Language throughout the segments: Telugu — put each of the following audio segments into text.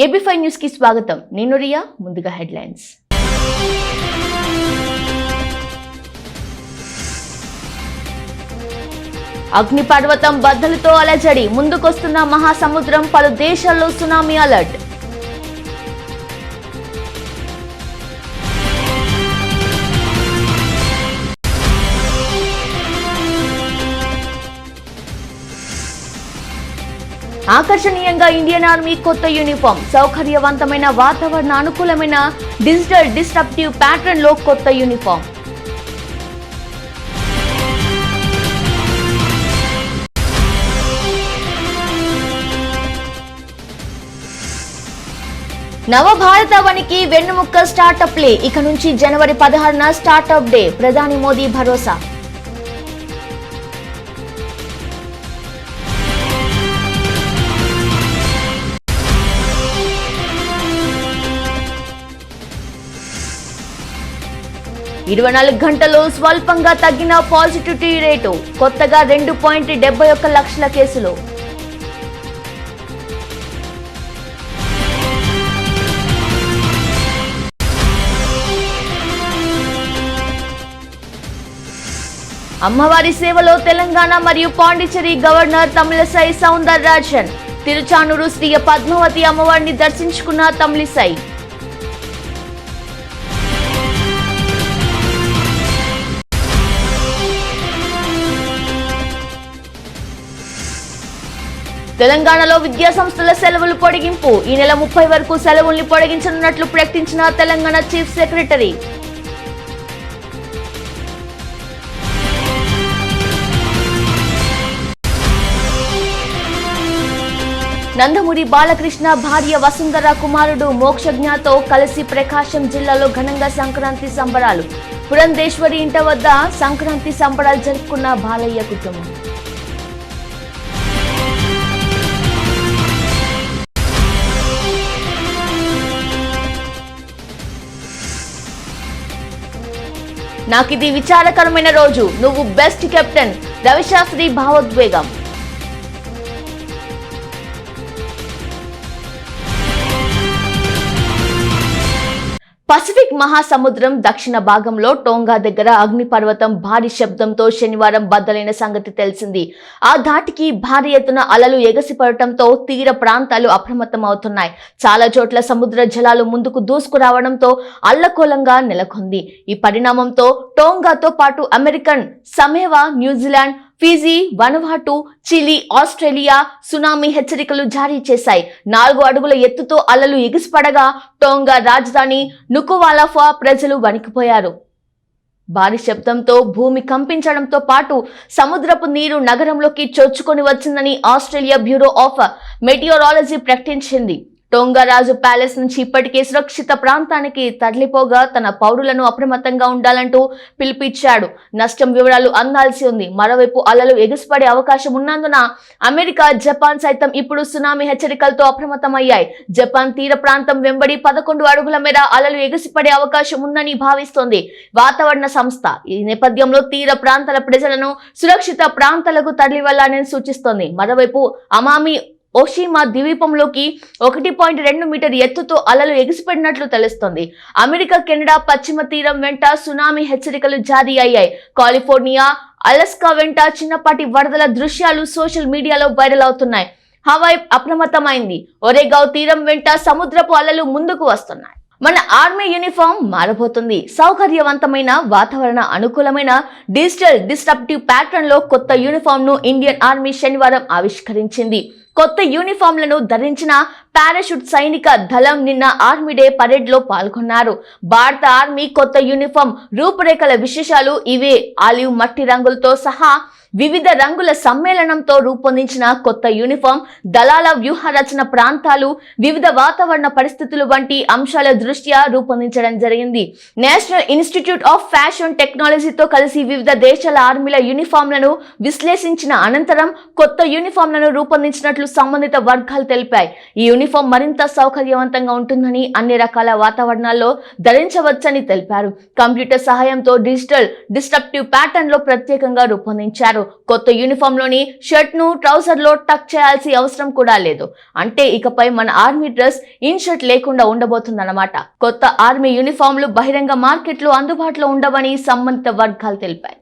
ఏబీ5 న్యూస్ కి స్వాగతం. నేను రియా. ముందుగా హెడ్లైన్స్. అగ్ని పర్వతం బద్దలతో అలజడి, ముందుకొస్తున్న మహాసముద్రం, పలు దేశాల్లో సునామీ అలర్ట్. ఆకర్షణీయంగా ఇండియన్ ఆర్మీ కొత్త యూనిఫామ్, సౌకర్యవంతమైన వాతావరణ అనుకూలమైన డిజిటల్ డిస్ట్రప్టివ్ ప్యాటర్న్ లో కొత్త యూనిఫామ్. నవభారతావనికి వెన్నుముక్క స్టార్టప్ లే, ఇక నుంచి జనవరి 16న స్టార్టప్ డే, ప్రధాని మోదీ భరోసా. ఇరవై 24 గంటల్లో స్వల్పంగా తగ్గిన పాజిటివిటీ రేటు, కొత్తగా 2.71 లక్షల కేసులు. అమ్మవారి సేవలో తెలంగాణ మరియు పాండిచ్చేరి గవర్నర్ తమిళసై సౌందరరాజన్, తిరుచానూరు శ్రీ పద్మావతి అమ్మవారిని దర్శించుకున్న తమిళసై. తెలంగాణలో విద్యా సంస్థల సెలవులు పొడిగింపు, ఈ నెల 30 వరకు సెలవుల్ని పొడిగించనున్నట్లు ప్రకటించిన తెలంగాణ చీఫ్ సెక్రటరీ. నందమూరి బాలకృష్ణ భార్య వసుంధర కుమారుడు మోక్షజ్ఞతో కలిసి ప్రకాశం జిల్లాలో ఘనంగా సంక్రాంతి సంబరాలు. పురంధేశ్వరి ఇంట వద్ద సంక్రాంతి సంబరాలు జరుపుకున్న బాలయ్య కుటుంబం. నాకిది విచారకరమైన రోజు, నువ్వు బెస్ట్ కెప్టెన్, రవిశాస్త్రి భావోద్వేగం. పసిఫిక్ మహాసముద్రం దక్షిణ భాగంలో టోంగా దగ్గర అగ్నిపర్వతం భారీ శబ్దంతో శనివారం బద్దలైన సంగతి తెలిసింది. ఆ ధాటికి భారీ ఎత్తున అలలు ఎగసిపడటంతో తీర ప్రాంతాలు అప్రమత్తమవుతున్నాయి. చాలా చోట్ల సముద్ర జలాలు ముందుకు దూసుకురావడంతో అల్లకోలంగా నెలకొంది. ఈ పరిణామంతో టోంగాతో పాటు American Samoa, New Zealand, Fiji, Vanuatu, Chile, Australia tsunami హెచ్చరికలు జారీ చేశాయి. 4 అడుగుల ఎత్తుతో అలలు ఎగిసిపడగా టోంగా రాజధాని నుకువాలాఫా ప్రజలు వణికిపోయారు. భారీ శబ్దంతో భూమి కంపించడంతో పాటు సముద్రపు నీరు నగరంలోకి చొచ్చుకొని వచ్చిందని ఆస్ట్రేలియా బ్యూరో ఆఫ్ మెటియోరాలజీ ప్రకటించింది. టోంగా రాజు ప్యాలెస్ నుంచి ఇప్పటికే సురక్షిత ప్రాంతానికి తరలిపోగా తన పౌరులను అప్రమత్తంగా ఉండాలంటూ పిలుపిచ్చాడు. నష్టం వివరాలు అందాల్సి ఉంది. మరోవైపు అలలు ఎగిసిపడే అవకాశం ఉన్నందున అమెరికా, జపాన్ సైతం ఇప్పుడు సునామీ హెచ్చరికలతో అప్రమత్తమయ్యాయి. జపాన్ తీర ప్రాంతం వెంబడి 11 అడుగుల మేర అలలు ఎగిసిపడే అవకాశం ఉందని భావిస్తోంది వాతావరణ సంస్థ. ఈ నేపథ్యంలో తీర ప్రాంతాల ప్రజలను సురక్షిత ప్రాంతాలకు తరలి వెళ్లాలని సూచిస్తోంది. మరోవైపు అమామి ఓషిమా ద్వీపంలోకి 1.2 మీటర్ ఎత్తుతో అలలు ఎగిసిపడినట్లు తెలుస్తోంది. అమెరికా, కెనడా పశ్చిమ తీరం వెంట సునామీ హెచ్చరికలు జారీ అయ్యాయి. కాలిఫోర్నియా, అలస్కా వెంట చిన్నపాటి వరదల దృశ్యాలు సోషల్ మీడియాలో వైరల్ అవుతున్నాయి. హవాయ్ అప్రమత్తమైంది. ఒరేగావ్ తీరం వెంట సముద్రపు అలలు ముందుకు వస్తున్నాయి. మన ఆర్మీ యూనిఫామ్ మారబోతుంది. సౌకర్యవంతమైన వాతావరణ అనుకూలమైన డిజిటల్ డిస్ట్రప్టివ్ ప్యాటర్న్ లో కొత్త యూనిఫామ్ ను ఇండియన్ ఆర్మీ శనివారం ఆవిష్కరించింది. కొత్త యూనిఫామ్లను ధరించిన పారాషూట్ సైనిక దళం నిన్న ఆర్మీ డే పరేడ్ లో పాల్గొన్నారు. భారత ఆర్మీ కొత్త యూనిఫామ్ రూపురేఖల విశేషాలు ఇవే. ఆలివ్ మట్టి రంగులతో సహా వివిధ రంగుల సమ్మేళనంతో రూపొందించిన కొత్త యూనిఫామ్ దళాల వ్యూహ రచన, ప్రాంతాలు, వివిధ వాతావరణ పరిస్థితులు వంటి అంశాల దృష్ట్యా రూపొందించడం జరిగింది. నేషనల్ ఇన్స్టిట్యూట్ ఆఫ్ ఫ్యాషన్ టెక్నాలజీతో కలిసి వివిధ దేశాల ఆర్మీల యూనిఫామ్లను విశ్లేషించిన అనంతరం కొత్త యూనిఫామ్లను రూపొందించినట్లు సంబంధిత వర్గాలు తెలిపాయి. ఈ యూనిఫామ్ మరింత సౌకర్యవంతంగా ఉంటుందని, అన్ని రకాల వాతావరణాల్లో ధరించవచ్చని తెలిపారు. కంప్యూటర్ సహాయంతో డిజిటల్ డిస్ట్రప్టివ్ ప్యాటర్న్ లో ప్రత్యేకంగా రూపొందించారు. కొత్త యూనిఫామ్ లోని షర్ట్ ను ట్రౌజర్ లో టక్ చేయాల్సిన అవసరం కూడా లేదు. అంటే ఇకపై మన ఆర్మీ డ్రెస్ ఇన్ షర్ట్ లేకుండా ఉండబోతుందన్నమాట. కొత్త ఆర్మీ యూనిఫామ్లు బహిరంగ మార్కెట్లో అందుబాటులో ఉండవని సంబంధిత వర్గాలు తెలిపాయి.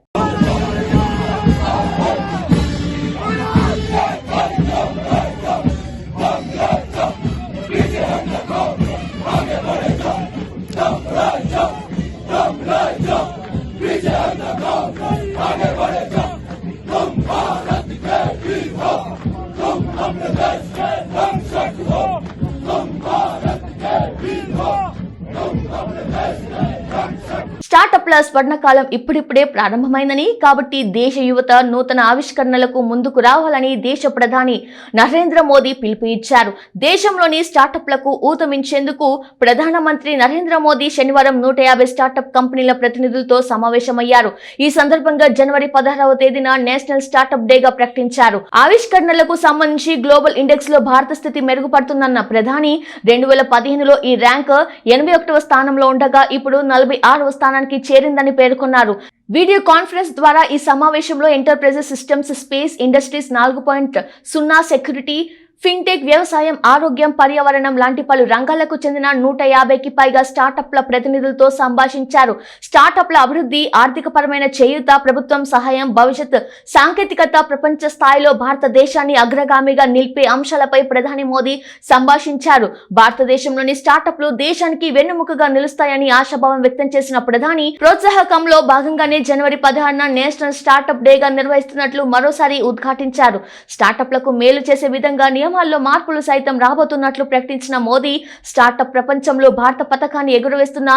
స్టార్టప్ల స్వర్ణకాలం ఇప్పుడిప్పుడే ప్రారంభమైందని, కాబట్టి దేశ యువత నూతన ఆవిష్కరణలకు ముందుకు రావాలని దేశ ప్రధాని నరేంద్ర మోదీ పిలుపు ఇచ్చారు. దేశంలోని స్టార్టప్లకు ఊతమించేందుకు ప్రధానమంత్రి నరేంద్ర మోదీ శనివారం 150 స్టార్టప్ కంపెనీల ప్రతినిధులతో సమావేశమయ్యారు. ఈ సందర్భంగా జనవరి 16వ తేదీన నేషనల్ స్టార్టప్ డేగా ప్రకటించారు. ఆవిష్కరణలకు సంబంధించి గ్లోబల్ ఇండెక్స్ లో భారత స్థితి మెరుగుపడుతుందన్న ప్రధాని 2015లో ఈ ర్యాంక్ 81వ స్థానంలో ఉండగా ఇప్పుడు 46వ స్థానానికి చేరిందని పేర్కొన్నారు. వీడియో కాన్ఫరెన్స్ ద్వారా ఈ సమావేశంలో enterprises, systems, space, industries 4.0, security, fintech, వ్యవసాయం, ఆరోగ్యం, పర్యావరణం లాంటి పలు రంగాలకు చెందిన 150కి పైగా స్టార్టప్ల ప్రతినిధులతో సంభాషించారు. స్టార్టప్ల అభివృద్ధి, ఆర్థికపరమైన చేయూత, ప్రభుత్వం సహాయం, భవిష్యత్ సాంకేతికత, ప్రపంచ స్థాయిలో భారతదేశాన్ని అగ్రగామిగా నిలిపే అంశాలపై ప్రధాని మోదీ సంభాషించారు. భారతదేశంలోని స్టార్టప్లు దేశానికి వెన్నుముకగా నిలుస్తాయని ఆశాభావం వ్యక్తం చేసిన ప్రధాని ప్రోత్సాహకంలో భాగంగానే జనవరి 16న నేషనల్ స్టార్టప్ డేగా నిర్వహిస్తున్నట్లు మరోసారి ఉద్ఘాటించారు. స్టార్టప్లకు మేలు చేసే విధంగా నియమాల్లో మార్పులు సైతం రాబోతున్నట్లు ప్రకటించిన మోదీ స్టార్టప్ ప్రపంచంలో భారత పతాకాన్ని ఎగురవేస్తున్న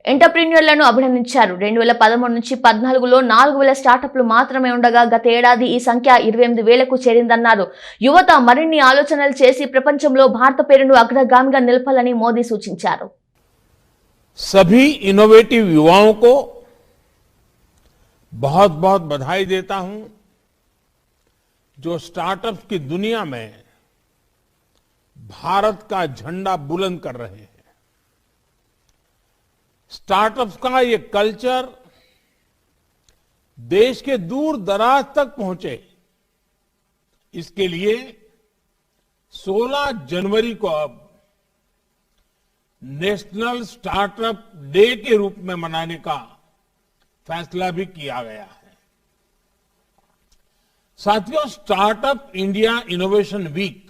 ఎంటర్ప్రీన్యూర్లను అభినందించారు. 2013 నుంచి 14లో 4000 స్టార్టప్లు మాత్రమే ఉండగా గత ఏడాది ఈ సంఖ్య 28,000కు చేరిందన్నారు. యువత మరిన్ని ఆలోచనలు చేసి ప్రపంచంలో భారత పేరును అగ్రగామిగా నిలపాలని మోదీ సూచించారు. सभी इनोवेटिव युवाओं को बहुत बहुत बधाई देता हूं, जो स्टार्टअप्स की दुनिया में भारत का झंडा बुलंद कर रहे हैं। स्टार्टअप्स का ये कल्चर देश के दूर दराज तक पहुंचे, इसके लिए 16 जनवरी को अब नेशनल स्टार्टअप डे के रूप में मनाने का फैसला भी किया गया है। साथियों, स्टार्टअप इंडिया इनोवेशन वीक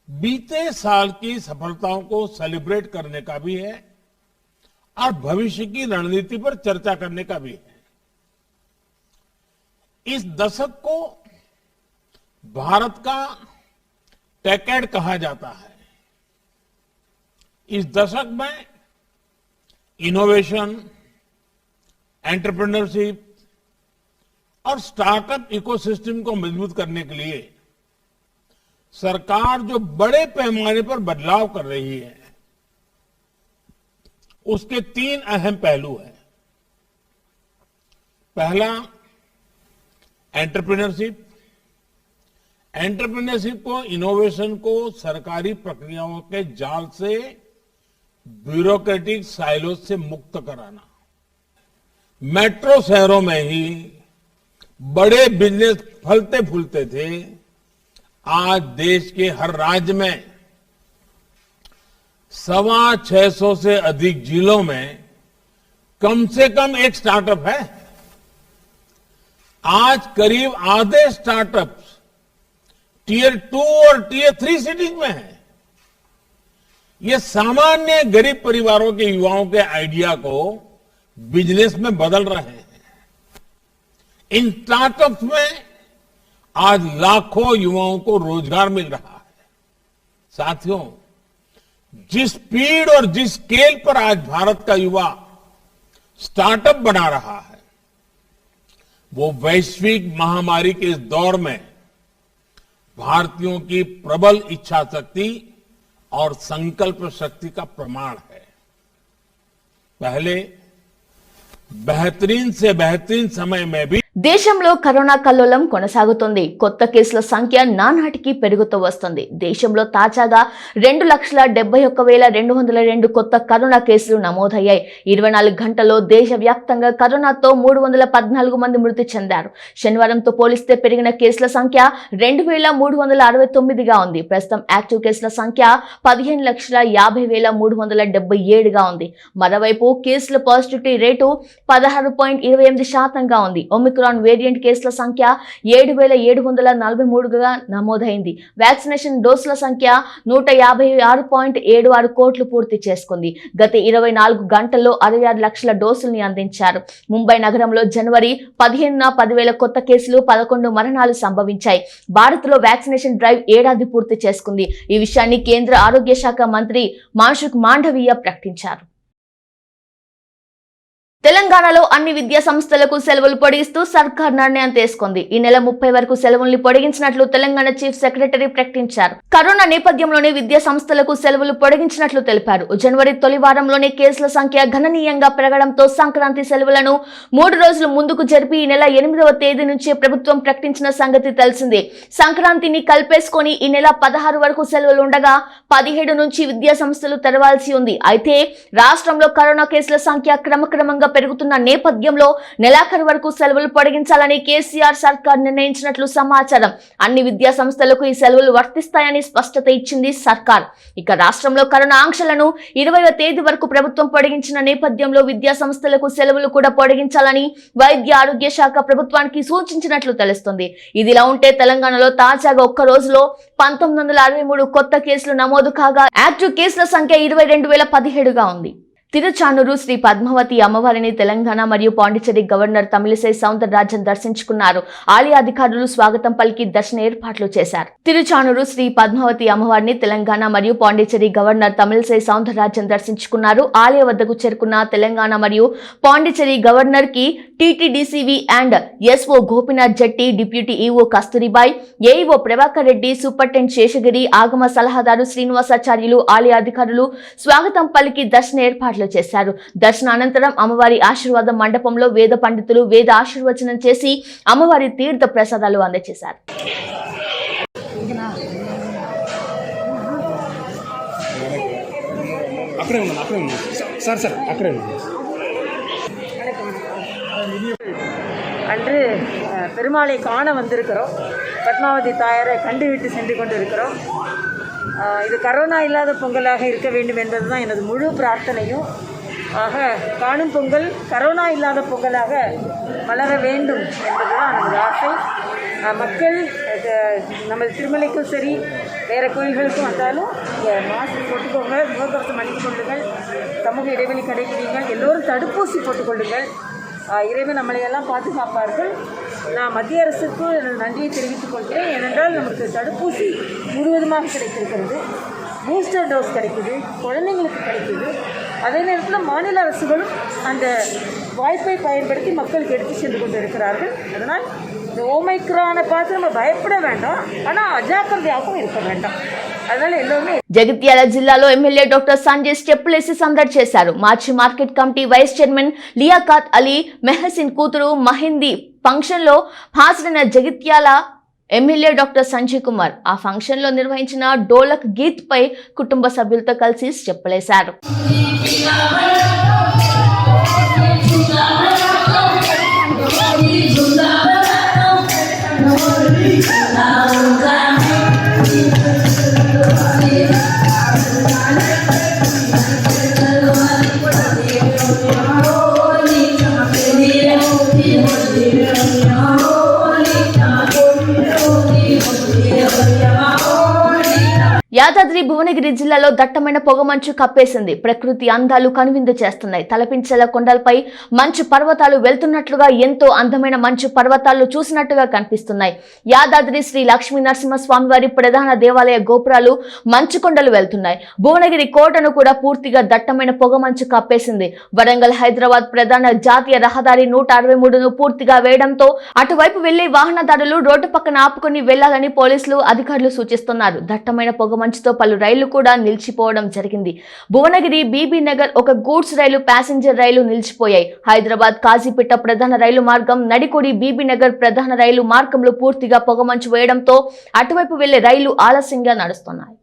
बीते साल की सफलताओं को सेलिब्रेट करने का भी है और भविष्य की रणनीति पर चर्चा करने का भी है। इस दशक को भारत का टेकेड कहा जाता है। इस दशक में इनोवेशन, एंटरप्रेन्योरशिप और स्टार्टअप इकोसिस्टम को मजबूत करने के लिए सरकार जो बड़े पैमाने पर बदलाव कर रही है, उसके 3 अहम पहलू हैं। पहला, एंटरप्रेन्योरशिप। एंटरप्रेन्योरशिप को, इनोवेशन को सरकारी प्रक्रियाओं के जाल से, ब्यूरोक्रेटिक साइलोज से मुक्त कराना। मेट्रो शहरों में ही बड़े बिजनेस फलते फूलते थे, आज देश के हर राज्य में 625 से अधिक जिलों में कम से कम एक स्टार्टअप है। आज करीब आधे स्टार्टअप्स टियर 2 और टियर 3 सिटीज में है। ये सामान्य गरीब परिवारों के युवाओं के आइडिया को बिजनेस में बदल रहे हैं। इन स्टार्टअप्स में आज लाखों युवाओं को रोजगार मिल रहा है। साथियों, जिस स्पीड और जिस स्केल पर आज भारत का युवा स्टार्टअप बना रहा है, वो वैश्विक महामारी के इस दौर में भारतीयों की प्रबल इच्छा शक्ति और संकल्प शक्ति का प्रमाण है। पहले बेहतरीन से बेहतरीन समय में भी దేశంలో కరోనా కల్లోలం కొనసాగుతుంది. కొత్త కేసుల సంఖ్య నానాటికి పెరుగుతూ వస్తుంది. దేశంలో తాజాగా 2,71,202 కొత్త కరోనా కేసులు నమోదయ్యాయి. 24 గంటల్లో దేశవ్యాప్తంగా కరోనాతో 314 మంది మృతి చెందారు. శనివారంతో పోలిస్తే పెరిగిన కేసుల సంఖ్య 2,369గా ఉంది. ప్రస్తుతం యాక్టివ్ కేసుల సంఖ్య 15,50,377గా ఉంది. మరోవైపు కేసుల పాజిటివిటీ రేటు 16.28%గా ఉంది. ఒమిక్రాన్ వేరియంట్ కేసుల సంఖ్య 7,743గా నమోదైంది. వ్యాక్సినేషన్ డోసుల సంఖ్య 156.76 కోట్లు పూర్తి చేసుకుంది. గత 24 గంటల్లో 66 లక్షల డోసుల్ని అందించారు. ముంబై నగరంలో జనవరి 15న 10,000 కొత్త కేసులు, 11 మరణాలు సంభవించాయి. భారత్లో వ్యాక్సినేషన్ డ్రైవ్ ఏడాది పూర్తి చేసుకుంది. ఈ విషయాన్ని కేంద్ర ఆరోగ్య శాఖ మంత్రి మన్సుఖ్ మాండవీయ ప్రకటించారు. తెలంగాణలో అన్ని విద్యా సంస్థలకు సెలవులు పొడిగిస్తూ సర్కార్ నిర్ణయం తీసుకుంది. ఈ నెల 30 వరకు సెలవుల్ని పొడిగించినట్లు తెలంగాణ చీఫ్ సెక్రటరీ ప్రకటించారు. కరోనా నేపథ్యంలోనే విద్యా సంస్థలకు సెలవులు పొడిగించినట్లు తెలిపారు. జనవరి తొలి వారంలోనే కేసుల సంఖ్య గణనీయంగా పెరగడంతో సంక్రాంతి సెలవులను 3 రోజులు ముందుకు జరిపి ఈ నెల 8వ తేదీ నుంచి ప్రభుత్వం ప్రకటించిన సంగతి తెలిసిందే. సంక్రాంతిని కలిపేసుకొని ఈ నెల 16 వరకు సెలవులు ఉండగా 17 నుంచి విద్యా సంస్థలు తెరవాల్సి ఉంది. అయితే రాష్ట్రంలో కరోనా కేసుల సంఖ్య క్రమక్రమంగా పెరుగుతున్న నేపథ్యంలో నెలాఖరు వరకు సెలవులు పొడిగించాలని కేసీఆర్ సర్కార్ నిర్ణయించినట్లు సమాచారం. అన్ని విద్యా సంస్థలకు ఈ సెలవులు వర్తిస్తాయని స్పష్టత ఇచ్చింది సర్కార్. ఇక రాష్ట్రంలో కరోనా ఆంక్షలను 20వ తేదీ వరకు ప్రభుత్వం పొడిగించిన నేపథ్యంలో విద్యా సంస్థలకు సెలవులు కూడా పొడిగించాలని వైద్య ఆరోగ్య శాఖ ప్రభుత్వానికి సూచించినట్లు తెలుస్తుంది. ఇదిలా ఉంటే తెలంగాణలో తాజాగా ఒక్క రోజులో 1963 కొత్త కేసులు నమోదు కాగా యాక్టివ్ కేసుల సంఖ్య 22,017గా ఉంది. తిరుచానూరు శ్రీ పద్మావతి అమ్మవారిని తెలంగాణ మరియు పాండిచ్చేరి గవర్నర్ తమిళిసై సౌందరరాజన్ దర్శించుకున్నారు. ఆలయ అధికారులు స్వాగతం పలికి దర్శన ఏర్పాట్లు చేశారు. తిరుచానూరు శ్రీ పద్మావతి అమ్మవారిని తెలంగాణ మరియు పాండిచ్చేరి గవర్నర్ తమిళిసై సౌందరరాజన్ దర్శించుకున్నారు. ఆలయ వద్దకు చేరుకున్న తెలంగాణ మరియు పాండిచ్చేరి గవర్నర్ కి TTD CV and SO Gopinath Jatti, deputy EO Kasturibai, AEO Prabhakar Reddy, superintendent Seshagiri, ఆగమ సలహాదారు శ్రీనివాసాచార్యులు, ఆలయ అధికారులు స్వాగతం పలికి దర్శన ఏర్పాట్లు చేశారు. దర్శన అనంతరం అమ్మవారి ఆశీర్వాద మండపంలో వేద పండితులు వేద ఆశీర్వచనం చేసి అమ్మవారి తీర్థ ప్రసాదాలు అందజేశారు. அன்று பெருமாளை காண வந்திருக்கிறோம். பத்மாவதி தாயாரை கண்டுவிட்டு சென்று கொண்டிருக்கிறோம். இது கரோனா இல்லாத பொங்கலாக இருக்க வேண்டும் என்பது தான் எனது முழு பிரார்த்தனையும். ஆக காணும் பொங்கல் கரோனா இல்லாத பொங்கலாக மலர வேண்டும் என்பது தான் நமது ஆசை. மக்கள் நமது திருமலைக்கும் சரி வேறு கோயில்களுக்கும் வந்தாலும் இங்கே மாஸ்க் போட்டுக்கோங்க, முகக்கவசம் அணிந்து கொள்ளுங்கள், சமூக இடைவெளி கடைபிடிங்கள், எல்லோரும் தடுப்பூசி போட்டுக்கொள்ளுங்கள். இறைவன் நம்மளையெல்லாம் பாதுகாப்பார்கள். நான் மத்திய அரசுக்கு எனது நன்றியை தெரிவித்துக் கொள்கிறேன். ஏனென்றால் நமக்கு தடுப்பூசி முழுவதுமாக கிடைத்திருக்கிறது, பூஸ்டர் டோஸ் கிடைக்குது, குழந்தைங்களுக்கு கிடைக்குது. அதே நேரத்தில் மாநில அரசுகளும் அந்த வாய்ப்பை பயன்படுத்தி மக்களுக்கு எடுத்து சென்று கொண்டு இருக்கிறார்கள். அதனால் இந்த ஓமைக்ரானை பார்த்து நம்ம பயப்பட வேண்டாம், ஆனால் அஜாக்கிரதையாகவும் இருக்க வேண்டாம். జగిత్యాల జిల్లాలో ఎమ్మెల్యే డాక్టర్ సంజయ్ స్టెప్పులేసి సందడి చేశారు. మార్చి market committee vice chairman Liaqat Ali Mehsin కూతురు మహిందీ ఫంక్షన్ లో హాజరైన జగిత్యాల ఎమ్మెల్యే డాక్టర్ సంజయ్ కుమార్ ఆ ఫంక్షన్ లో నిర్వహించిన డోలక్ గీత్ పై కుటుంబ సభ్యులతో కలిసి స్టెప్పులేశారు. యాదాద్రి భువనగిరి జిల్లాలో దట్టమైన పొగమంచు కప్పేసింది. ప్రకృతి అందాలు కనువిందు చేస్తున్నాయి. తలపించేల కొండలపై మంచు పర్వతాలు వెళ్తున్నట్లుగా ఎంతో అందమైన మంచు పర్వతాలు చూసినట్టుగా కనిపిస్తున్నాయి. యాదాద్రి శ్రీ లక్ష్మీ నరసింహస్వామి వారి ప్రధాన దేవాలయ గోపురాలు మంచు కొండలు వెళ్తున్నాయి. భువనగిరి కోటను కూడా పూర్తిగా దట్టమైన పొగమంచు కప్పేసింది. వరంగల్ హైదరాబాద్ ప్రధాన జాతీయ రహదారి 163ను పూర్తిగా వేయడంతో అటువైపు వెళ్లే వాహనదారులు రోడ్డు పక్కన ఆపుకుని వెళ్లాలని పోలీసులు అధికారులు సూచిస్తున్నారు. దట్టమైన పొగమంచు పొగమంచుతో పలు రైళ్లు కూడా నిలిచిపోవడం జరిగింది. భువనగిరి బీబీ నగర్ ఒక గూడ్స్ రైలు, ప్యాసింజర్ రైలు నిలిచిపోయాయి. హైదరాబాద్ కాజీపేట ప్రధాన రైలు మార్గం, నడికొడి బీబీ నగర్ ప్రధాన రైలు మార్గంలో పూర్తిగా పొగమంచు వేయడంతో అటువైపు వెళ్లే రైళ్లు ఆలస్యంగా నడుస్తున్నాయి.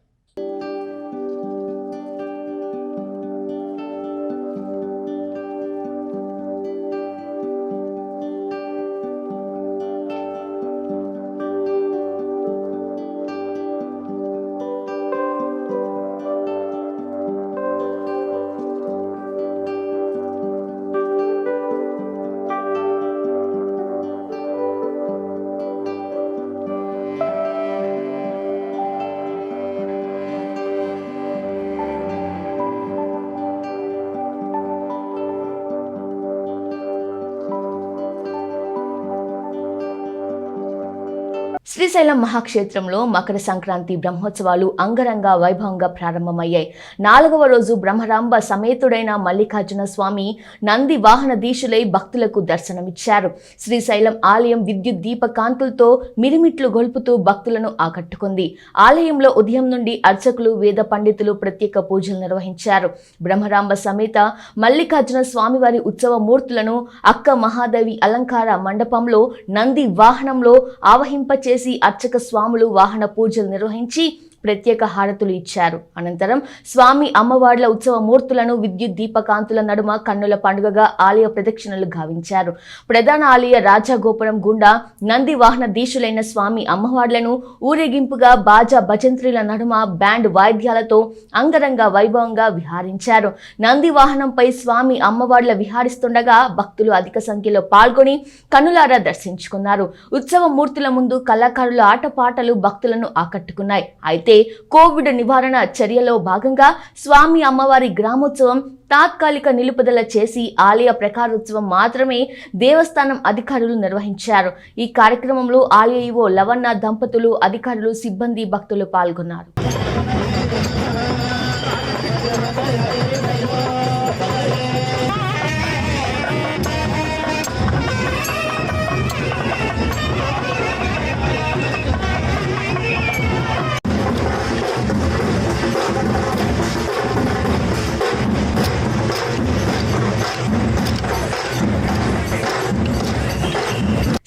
శ్రీశైలం మహాక్షేత్రంలో మకర సంక్రాంతి బ్రహ్మోత్సవాలు అంగరంగ వైభవంగా ప్రారంభమయ్యాయి. 4వ రోజు బ్రహ్మరాంబ సమేతుడైన మల్లికార్జున స్వామి నంది వాహన దీశులై భక్తులకు దర్శనమిచ్చారు. శ్రీశైలం ఆలయం విద్యుత్ దీప కాంతులతో మిరిమిట్లు గొల్పుతూ భక్తులను ఆకట్టుకుంది. ఆలయంలో ఉదయం నుండి అర్చకులు, వేద పండితులు ప్రత్యేక పూజలు నిర్వహించారు. బ్రహ్మరాంబ సమేత మల్లికార్జున స్వామివారి ఉత్సవ మూర్తులను అక్క మహాదేవి అలంకార మండపంలో నంది వాహనంలో ఆవహింపచేసి అర్చక స్వాములు వాహన పూజలు నిర్వహించి ప్రత్యేక హారతులు ఇచ్చారు. అనంతరం స్వామి అమ్మవార్ల ఉత్సవ మూర్తులను విద్యుత్ దీపకాంతుల నడుమ కన్నుల పండుగగా ఆలయ ప్రదక్షిణలు గావించారు. ప్రధాన ఆలయ రాజగోపురం గుండా నంది వాహన దీశులైన స్వామి అమ్మవార్లను ఊరేగింపుగా బాజా భజంత్రీల నడుమ బ్యాండ్ వాయిద్యాలతో అంగరంగ వైభవంగా విహారించారు. నంది వాహనంపై స్వామి అమ్మవార్ల విహారిస్తుండగా భక్తులు అధిక సంఖ్యలో పాల్గొని కన్నులారా దర్శించుకున్నారు. ఉత్సవ మూర్తుల ముందు కళాకారుల ఆటపాటలు భక్తులను ఆకట్టుకున్నాయి. అయితే కోవిడ్ నివారణ చర్యలో భాగంగా స్వామి అమ్మవారి గ్రామోత్సవం తాత్కాలిక నిలుపుదల చేసి ఆలయ ప్రకారోత్సవం మాత్రమే దేవస్థానం అధికారులు నిర్వహించారు. ఈ కార్యక్రమంలో ఆలయ ఈవో లవన్న దంపతులు, అధికారులు, సిబ్బంది, భక్తులు పాల్గొన్నారు.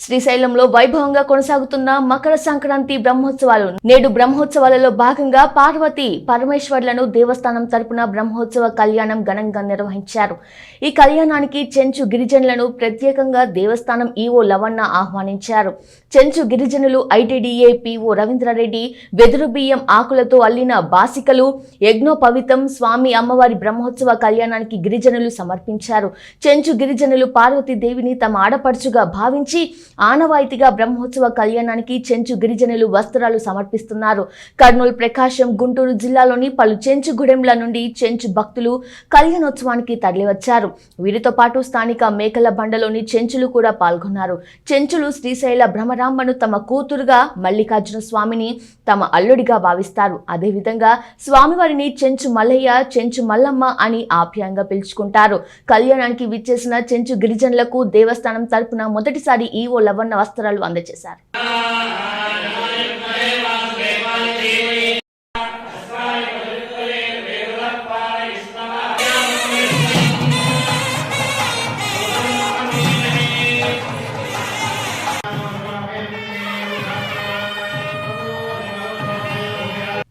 శ్రీశైలంలో వైభవంగా కొనసాగుతున్న మకర సంక్రాంతి బ్రహ్మోత్సవాలు. నేడు బ్రహ్మోత్సవాలలో భాగంగా పార్వతీ పరమేశ్వర్లను దేవస్థానం తరపున బ్రహ్మోత్సవ కళ్యాణం ఘనంగా నిర్వహించారు. ఈ కళ్యాణానికి చెంచు గిరిజనులను ప్రత్యేకంగా దేవస్థానం ఈవో లవన్న ఆహ్వానించారు. చెంచు గిరిజనులు ఐటీడీఏ పీఓ రవీంద్రారెడ్డి వెదురు బియ్యం ఆకులతో అల్లిన బాసికలు, యజ్ఞోపవితం స్వామి అమ్మవారి బ్రహ్మోత్సవ కళ్యాణానికి గిరిజనులు సమర్పించారు. చెంచు గిరిజనులు పార్వతీదేవిని తమ ఆడపడుచుగా భావించి ఆనవాయితీగా బ్రహ్మోత్సవ కళ్యాణానికి చెంచు గిరిజనులు వస్త్రాలు సమర్పిస్తున్నారు. కర్నూలు, ప్రకాశం, గుంటూరు జిల్లాలోని పలు చెంచు గుడెంల నుండి చెంచు భక్తులు కళ్యాణోత్సవానికి తరలివచ్చారు. వీరితో పాటు స్థానిక మేకల బండలోని చెంచులు కూడా పాల్గొన్నారు. చెంచులు శ్రీశైల భ్రమరాంబను తమ కూతురుగా, మల్లికార్జున స్వామిని తమ అల్లుడిగా భావిస్తారు. అదేవిధంగా స్వామివారిని చెంచు మల్లయ్య, చెంచు మల్లమ్మ అని ఆప్యాయంగా పిలుచుకుంటారు. కళ్యాణానికి విచ్చేసిన చెంచు గిరిజనులకు దేవస్థానం తరపున మొదటిసారి ఈవో లవన్న వస్త్రాలు అందజేశారు.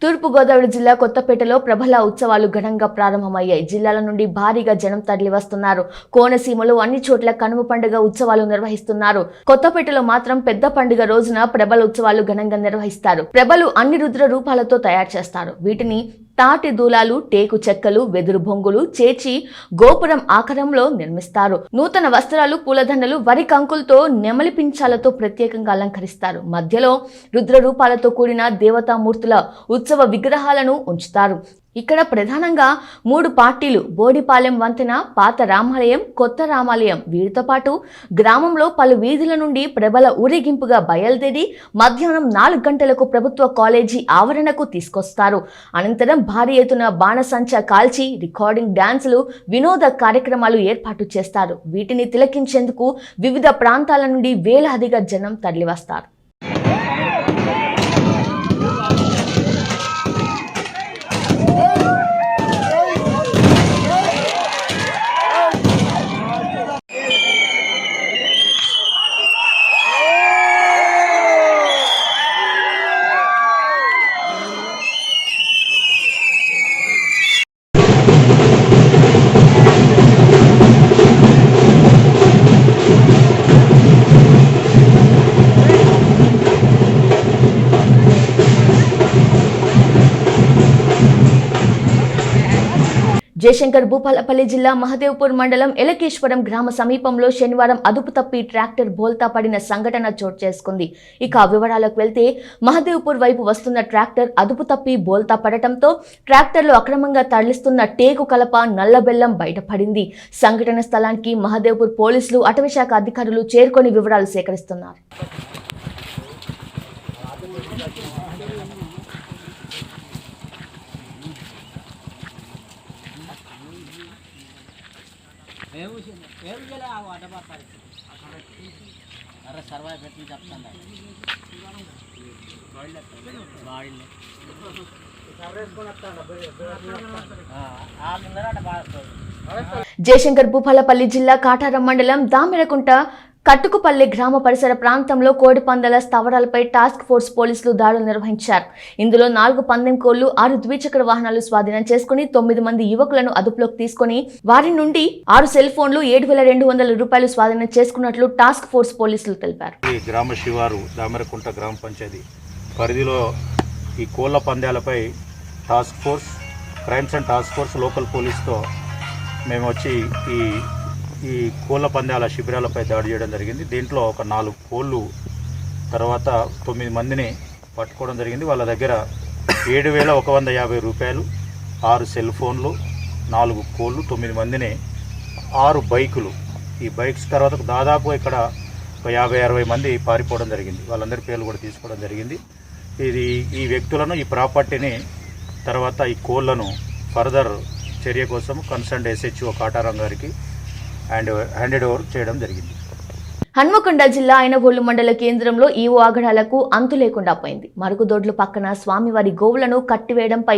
తూర్పుగోదావరి జిల్లా కొత్తపేటలో ప్రభల ఉత్సవాలు ఘనంగా ప్రారంభమయ్యాయి. జిల్లాల నుండి భారీగా జనం తరలి వస్తున్నారు. కోనసీమలో అన్ని చోట్ల కనుమ పండుగ ఉత్సవాలు నిర్వహిస్తున్నారు. కొత్తపేటలో మాత్రం పెద్ద పండుగ రోజున ప్రభల ఉత్సవాలు ఘనంగా నిర్వహిస్తారు. ప్రభలు అన్ని రుద్ర రూపాలతో తయారు చేస్తారు. వీటిని తాటి దూలాలు, టేకు చెక్కలు, వెదురు బొంగులు చేర్చి గోపురం ఆకారంలో నిర్మిస్తారు. నూతన వస్త్రాలు, పూలదండలు, వరి కంకులతో, నెమలి పించాలతో ప్రత్యేకంగా అలంకరిస్తారు. మధ్యలో రుద్ర రూపాలతో కూడిన దేవతామూర్తుల ఉత్సవ విగ్రహాలను ఉంచుతారు. ఇక్కడ ప్రధానంగా 3 పార్టీలు: బోడిపాలెం వంతెన, పాత రామాలయం, కొత్త రామాలయం. వీరితో పాటు గ్రామంలో పలు వీధుల నుండి ప్రభల ఊరేగింపుగా బయలుదేరి మధ్యాహ్నం 4 గంటలకు ప్రభుత్వ కాలేజీ ఆవరణకు తీసుకొస్తారు. అనంతరం భారీ ఎత్తున బాణసంచా కాల్చి రికార్డింగ్ డాన్సులు, వినోద కార్యక్రమాలు ఏర్పాటు చేస్తారు. వీటిని తిలకించేందుకు వివిధ ప్రాంతాల నుండి వేలాదిగా జనం తరలివస్తారు. జయశంకర్ భూపాలపల్లి జిల్లా మహదేవ్పూర్ మండలం ఎలకేశ్వరం గ్రామ సమీపంలో శనివారం అదుపు తప్పి ట్రాక్టర్ బోల్తా పడిన సంఘటన చోటు చేసుకుంది. ఇక వివరాలకు వెళ్తే మహదేవ్పూర్ వైపు వస్తున్న ట్రాక్టర్ అదుపు తప్పి బోల్తా పడటంతో ట్రాక్టర్లో అక్రమంగా తరలిస్తున్న టేకు కలప నల్లబెల్లం బయటపడింది. సంఘటన స్థలానికి మహదేవ్పూర్ పోలీసులు అటవీశాఖ అధికారులు చేరుకొని వివరాలు సేకరిస్తున్నారు. జయశంకర్ భూపాలపల్లి జిల్లా కాటారం మండలం దామెరకుంట కట్టుకుపల్లి గ్రామ పరిసర ప్రాంతంలో కోడి పందాల స్థావరాలపై టాస్క్ ఫోర్స్ పోలీసులు దాడులు నిర్వహించారు. ఇందులో 4 పందెం కోళ్లు, 6 ద్విచక్ర వాహనాలు స్వాధీనం చేసుకుని 9 మంది యువకులను అదుపులోకి తీసుకుని వారి నుండి 6 సెల్ ఫోన్లు, 7,200 రూపాయలు స్వాధీనం చేసుకున్నట్లు టాస్క్ ఫోర్స్ పోలీసులు తెలిపారు. ఈ గ్రామ శివారు దామెరకుంట గ్రామ పంచాయతీ పరిధిలో ఈ కోళ్ల పందాలపై task force, crimes and task force, local పోలీస్తో మేము వచ్చి ఈ కోళ్ల పందాల శిబిరాలపై దాడి చేయడం జరిగింది. దీంట్లో ఒక 4 కోళ్ళు, తర్వాత 9 మందిని పట్టుకోవడం జరిగింది. వాళ్ళ దగ్గర 7,150 రూపాయలు, 6 సెల్ ఫోన్లు, 4 కోళ్ళు, 9 మందిని, 6 బైకులు. ఈ బైక్స్ తర్వాత దాదాపు ఇక్కడ ఒక 50-60 మంది పారిపోవడం జరిగింది. వాళ్ళందరి పేర్లు కూడా తీసుకోవడం జరిగింది. ఈ వ్యక్తులను, ఈ ప్రాపర్టీని, తర్వాత ఈ కోళ్లను ఫర్దర్ చర్య కోసం కన్సర్న్ SHO కాటారం గారికి హ్యాండెడ్ ఓవర్ చేయడం జరిగింది. హన్మకొండ జిల్లా ఐనవోలు మండల కేంద్రంలో ఈవో ఆగడాలకు అంతు లేకుండా పోయింది. మరుగుదొడ్లు పక్కన స్వామివారి గోవులను కట్టివేయడంపై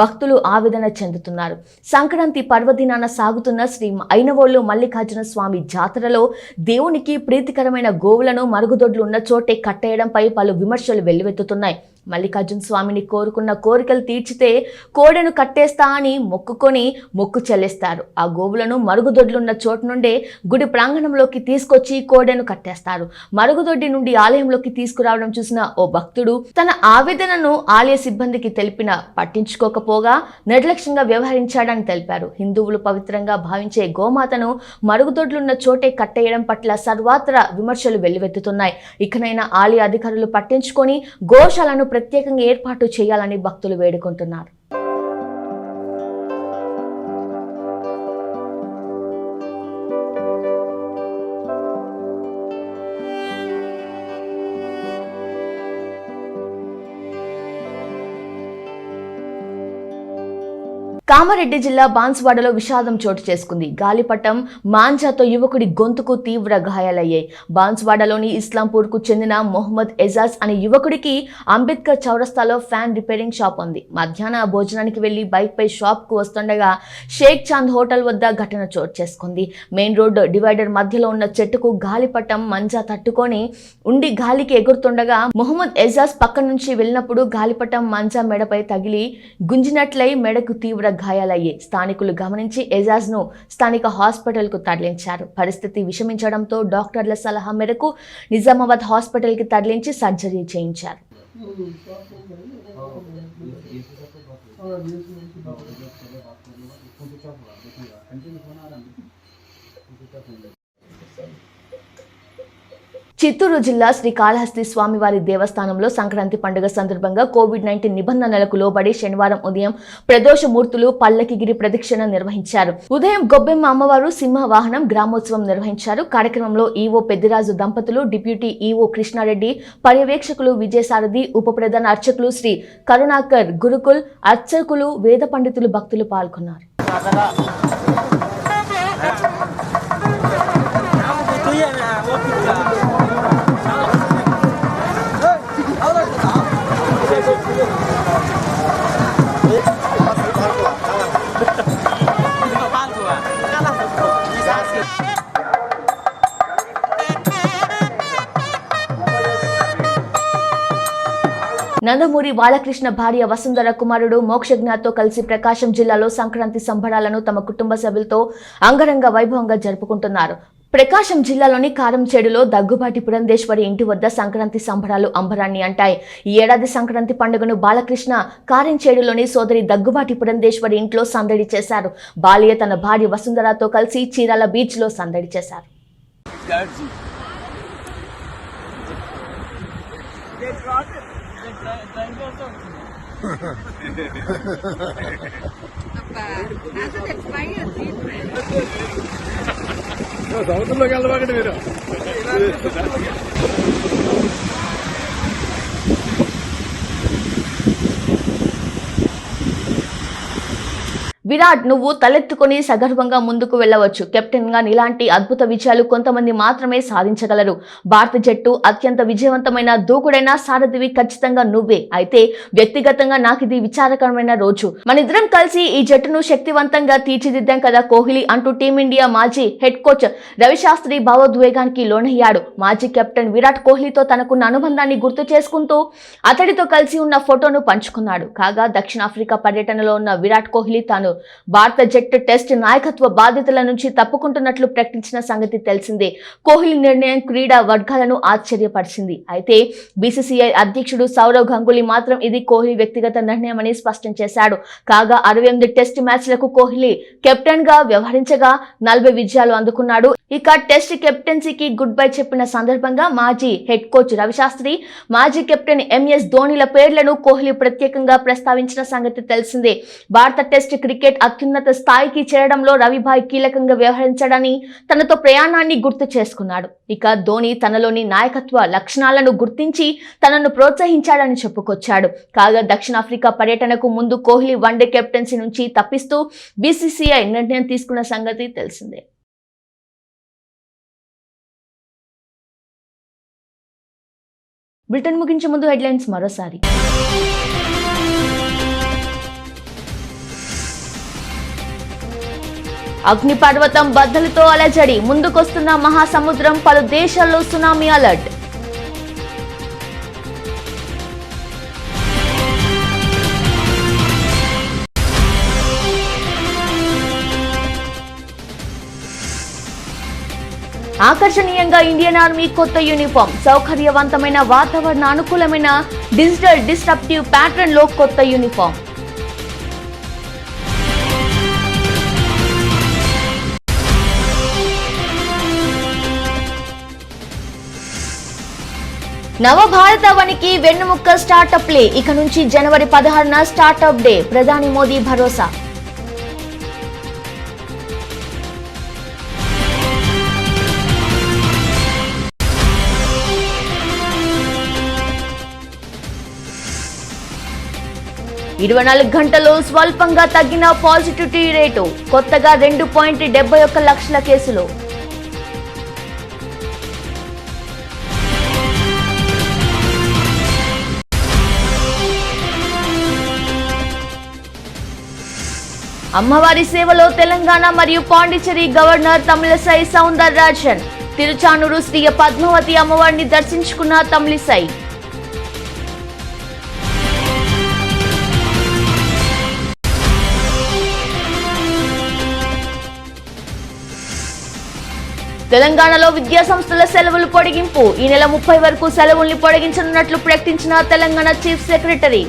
భక్తులు ఆవేదన చెందుతున్నారు. సంక్రాంతి పర్వదినాన సాగుతున్న శ్రీ ఐనవోలు మల్లికార్జున స్వామి జాతరలో దేవునికి ప్రీతికరమైన గోవులను మరుగుదొడ్లు ఉన్న చోటే కట్టేయడంపై పలు విమర్శలు వెల్లువెత్తుతున్నాయి. మల్లికార్జున స్వామిని కోరుకున్న కోరికలు తీర్చితే కోడెను కట్టేస్తా అని మొక్కుకొని మొక్కు చెల్లిస్తారు. ఆ గోవులను మరుగుదొడ్లున్న చోటు నుండే గుడి ప్రాంగణంలోకి తీసుకొచ్చి కోడెను కట్టేస్తారు. మరుగుదొడ్డి నుండి ఆలయంలోకి తీసుకురావడం చూసిన ఓ భక్తుడు తన ఆవేదనను ఆలయ సిబ్బందికి తెలిపిన పట్టించుకోకపోగా నిర్లక్ష్యంగా వ్యవహరించాడని తెలిపారు. హిందువులు పవిత్రంగా భావించే గోమాతను మరుగుదొడ్లున్న చోటే కట్టేయడం పట్ల సర్వత్రా విమర్శలు వెల్లువెత్తుతున్నాయి. ఇకనైనా ఆలయ అధికారులు పట్టించుకొని గోశాలను ప్రత్యేకంగా ఏర్పాటు చేయాలని భక్తులు వేడుకుంటున్నారు. కామారెడ్డి జిల్లా బాన్స్వాడలో విషాదం చోటు చేసుకుంది. గాలిపటం మాంజాతో యువకుడి గొంతుకు తీవ్ర గాయాలయ్యాయి. బాన్స్వాడలోని ఇస్లాంపూర్కు చెందిన మొహమ్మద్ ఎజాజ్ అనే యువకుడికి అంబేద్కర్ చౌరస్తాలో ఫ్యాన్ రిపేరింగ్ షాప్ ఉంది. మధ్యాహ్న భోజనానికి వెళ్లి బైక్పై షాప్కు వస్తుండగా షేక్ చాంద్ హోటల్ వద్ద ఘటన చోటు చేసుకుంది. మెయిన్ రోడ్ డివైడర్ మధ్యలో ఉన్న చెట్టుకు గాలిపటం మంజా తట్టుకొని ఉండి గాలికి ఎగురుతుండగా మొహమ్మద్ ఎజాజ్ పక్క నుంచి వెళ్ళినప్పుడు గాలిపటం మంజా మెడపై తగిలి గుంజినట్లయి మెడకు తీవ్ర గాయాలయ్యాయి. స్థానికులు గమనించి ఎజాజ్ ను స్థానిక హాస్పిటల్ కు తరలించారు. పరిస్థితి విషమించడంతో డాక్టర్ల సలహా మేరకు నిజామాబాద్ హాస్పిటల్ కి తరలించి సర్జరీ చేయించారు. చిత్తూరు జిల్లా శ్రీకాళహస్తి స్వామివారి దేవస్థానంలో సంక్రాంతి పండుగ సందర్భంగా కోవిడ్-19 నిబంధనలకు లోబడి శనివారం ఉదయం ప్రదోషమూర్తులు పల్లకిగిరి ప్రదక్షిణ నిర్వహించారు. ఉదయం గొబ్బెమ్మ అమ్మవారు, సింహ వాహనం గ్రామోత్సవం నిర్వహించారు. కార్యక్రమంలో ఈవో పెద్దిరాజు దంపతులు, డిప్యూటీ ఈవో కృష్ణారెడ్డి, పర్యవేక్షకులు విజయసారథి, ఉప ప్రధాన అర్చకులు శ్రీ కరుణాకర్, గురుకుల్ అర్చకులు, వేద పండితులు, భక్తులు పాల్గొన్నారు. నందమూరి బాలకృష్ణ భార్య వసుంధర కుమారుడు మోక్షజ్ఞతో కలిసి ప్రకాశం జిల్లాలో సంక్రాంతి సంబరాలను తమ కుటుంబ సభ్యులతో అంగరంగ వైభవంగా జరుపుకుంటున్నారు. ప్రకాశం జిల్లాలోని కారంచేడులో దగ్గుబాటి పురంధేశ్వరి ఇంటి వద్ద సంక్రాంతి సంబరాలు అంబరాన్ని అంటాయి. ఈ ఏడాది సంక్రాంతి పండుగను బాలకృష్ణ కారంచేడులోని సోదరి దగ్గుబాటి పురంధేశ్వరి ఇంట్లో సందడి చేశారు. బాలయ్య తన భార్య వసుంధరతో కలిసి చీరాల బీచ్ లో సందడి చేశారు. సముద్రంలోకి వెళ్ళబాకండి మీరు. విరాట్, నువ్వు తలెత్తుకొని సగర్వంగా ముందుకు వెళ్లవచ్చు. కెప్టెన్ గా ఇలాంటి అద్భుత విజయాలు కొంతమంది మాత్రమే సాధించగలరు. భారత జట్టు అత్యంత విజయవంతమైన దూకుడైన సారథివి ఖచ్చితంగా నువ్వే. అయితే వ్యక్తిగతంగా నాకు ఇది విచారకరమైన రోజు. మనిద్దరం కలిసి ఈ జట్టును శక్తివంతంగా తీర్చిదిద్దాం కదా కోహ్లీ అంటూ టీమిండియా మాజీ హెడ్ కోచ్ రవిశాస్త్రి భావోద్వేగానికి లోనయ్యాడు. మాజీ కెప్టెన్ విరాట్ కోహ్లీతో తనకున్న అనుబంధాన్ని గుర్తు చేసుకుంటూ అతడితో కలిసి ఉన్న ఫోటోను పంచుకున్నాడు. కాగా దక్షిణాఫ్రికా పర్యటనలో ఉన్న విరాట్ కోహ్లీ తాను భారత జట్టు టెస్ట్ నాయకత్వ బాధ్యతల నుంచి తప్పుకుంటున్నట్లు ప్రకటించిన సంగతి తెలిసిందే. కోహ్లీ నిర్ణయం క్రీడా వర్గాలను ఆశ్చర్యపరిచింది. అయితే బీసీసీఐ అధ్యక్షుడు సౌరవ్ గంగూలీ మాత్రం ఇది కోహ్లీ వ్యక్తిగత నిర్ణయమని స్పష్టం చేశాడు. కాగా 68 టెస్ట్ మ్యాచ్లకు కోహ్లీ కెప్టెన్ గా వ్యవహరించగా 40 విజయాలు అందుకున్నాడు. ఇక టెస్ట్ కెప్టెన్సీకి గుడ్ బై చెప్పిన సందర్భంగా మాజీ హెడ్ కోచ్ రవిశాస్త్రి, మాజీ కెప్టెన్ ఎంఎస్ ధోనీల పేర్లను కోహ్లీ ప్రత్యేకంగా ప్రస్తావించిన సంగతి తెలిసిందే. భారత టెస్ట్ క్రికెట్ అత్యున్నత స్థాయికి చేరడంలో రవిభాయ్ కీలకంగా వ్యవహరించాడని తనతో ప్రయాణాన్ని గుర్తు చేసుకున్నాడు. ఇక ధోని తనలోని నాయకత్వ లక్షణాలను గుర్తించి తనను ప్రోత్సహించాడని చెప్పుకొచ్చాడు. కాగా దక్షిణాఫ్రికా పర్యటనకు ముందు కోహ్లీ వన్డే కెప్టెన్సీ నుంచి తప్పిస్తూ బీసీసీఐ నిర్ణయం తీసుకున్న సంగతి తెలిసిందే. బ్రిటన్ ముగించే ముందు హెడ్లైన్స్ మరోసారి. అగ్నిపర్వతం బద్దలతో అలజడి, ముందుకొస్తున్న మహాసముద్రం, పలు దేశాల్లో సునామీ అలర్ట్. ఆకర్షణీయంగా ఇండియన్ ఆర్మీ కొత్త యూనిఫామ్, సౌకర్యవంతమైన వాతావరణ అనుకూలమైన డిజిటల్ డిస్ట్రప్టివ్ ప్యాటర్న్ లో కొత్త యూనిఫామ్. నవభారతావనికి వెన్నుముక్క స్టార్టప్ లే, ఇక నుంచి జనవరి 16న స్టార్టప్ డే, ప్రధాని మోదీ భరోసా. ఇరవై 24 గంటల్లో స్వల్పంగా తగ్గిన పాజిటివిటీ రేటు, కొత్తగా 2.71 లక్షల కేసులు. అమ్మవారి సేవలో తెలంగాణ మరియు పాండిచ్చేరి గవర్నర్ తమిళసై సౌందరరాజన్, తిరుచానూరు శ్రీ పద్మావతి అమ్మవారిని దర్శించుకున్న తమిళిసై. తెలంగాణలో విద్యా సంస్థల సెలవులు పొడిగింపు, ఈ నెల 30 వరకు సెలవుల్ని పొడిగించనున్నట్లు ప్రకటించిన తెలంగాణ చీఫ్ సెక్రటరీ.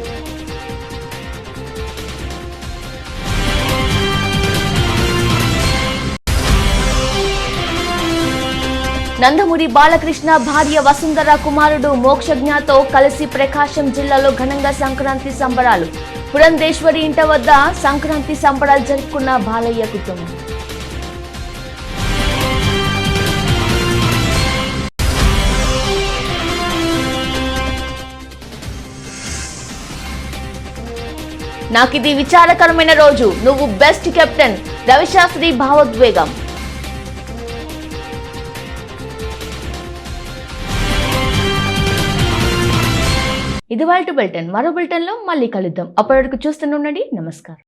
నందమూరి బాలకృష్ణ భార్య వసుంధర కుమారుడు మోక్షజ్ఞతో కలిసి ప్రకాశం జిల్లాలో ఘనంగా సంక్రాంతి సంబరాలు. పురంధేశ్వరి ఇంటి వద్ద సంక్రాంతి సంబరాలు జరుపుకున్న బాలయ్య కుటుంబం. నాకిది విచారకరమైన రోజు, నువ్వు బెస్ట్ కెప్టెన్, రవిశాస్త్రి భావోద్వేగం. ఇది వాళ్ళ బులెటిన్. మరో బులెటిన్లో మళ్ళీ కలుద్దాం. అప్పటి వరకు చూస్తూనే ఉండండి. నమస్కారం.